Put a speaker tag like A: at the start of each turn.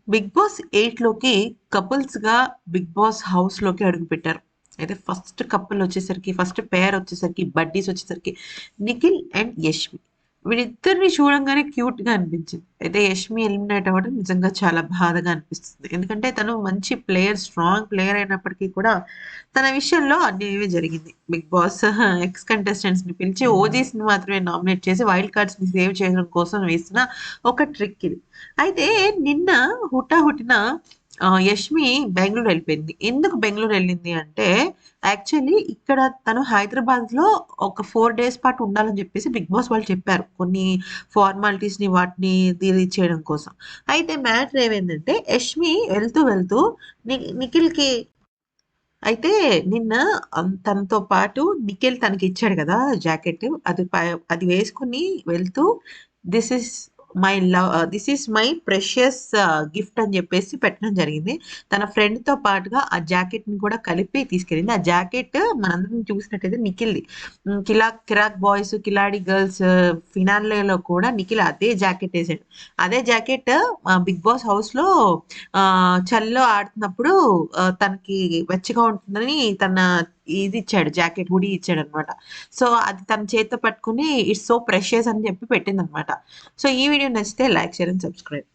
A: Big boss 8లోకి కపుల్స్‌గా big boss హౌస్‌లోకి అడుగుపెట్టారు. అయితే ఫస్ట్ కపుల్ వచ్చేసరికి, ఫస్ట్ పెయిర్ వచ్చేసరికి, బడ్డీస్ వచ్చేసరికి నిఖిల్ అండ్ యష్మి. వీళ్ళిద్దరిని చూడంగానే క్యూట్‌గా అనిపించింది. అయితే యష్మి ఎలిమినేట్ అవ్వడం నిజంగా చాలా బాధగా అనిపిస్తుంది. ఎందుకంటే తను మంచి ప్లేయర్, స్ట్రాంగ్ ప్లేయర్ అయినప్పటికీ కూడా తన విషయంలో అన్యాయమే జరిగింది. బిగ్ బాస్ ఎక్స్ కంటెస్టెంట్స్‌ని పిలిచి ఓజీస్‌ని మాత్రమే నామినేట్ చేసి వైల్డ్ కార్డ్స్‌ని సేవ్ చేయడం కోసం వేసిన ఒక ట్రిక్ ఇది. అయితే నిన్న హుటాహుటిన యష్మి బెంగుళూరు వెళ్ళిపోయింది. ఎందుకు బెంగుళూరు వెళ్ళింది అంటే, యాక్చువల్లీ ఇక్కడ తను హైదరాబాద్‌లో ఒక 4 డేస్ పాటు ఉండాలని చెప్పేసి బిగ్ బాస్ వాళ్ళు చెప్పారు. కొన్ని ఫార్మాలిటీస్‌ని వాటిని రిలీజ్ చేయడం కోసం. అయితే మ్యాటర్ ఏమైందంటే, యష్మి వెళ్తూ నిఖిల్‌కి అయితే నిన్న తనతో పాటు నిఖిల్ తనకిచ్చాడు గదా! జాకెట్. అది వేసుకొని వెళ్తూ this is this is my precious gift అని జెప్పేసి పెట్టడం జరిగింది. తన ఫ్రెండ్‌తో పాటుగా ఆ జాకెట్‌ని కూడా కలిపి తీసుకెళ్ళింది. ఆ జాకెట్ మనందరం చూసినట్టయితే నిఖిల్‌ది. కిరాక్ బాయ్స్, కిలాడి గర్ల్స్ ఫినాలేలో కూడా నిఖిల్ అదే జాకెట్ ఏసాడు. అదే జాకెట్ బిగ్ బాస్ హౌస్‌లో చలిలో ఆడుతున్నప్పుడు తనకి వెచ్చగా ఉంటుందని ఇది ఇచ్చాడు. జాకెట్, హుడీ ఇచ్చాడనమాట. సో, అది తన చేత్తో పట్టుకొని ఇట్స్ సో ప్రెషియస్ అని చెప్పి పెట్టిందనమాట. సో, ఈ వీడియో నచ్చితే లైక్, షేర్ అండ్ సబ్స్క్రైబ్.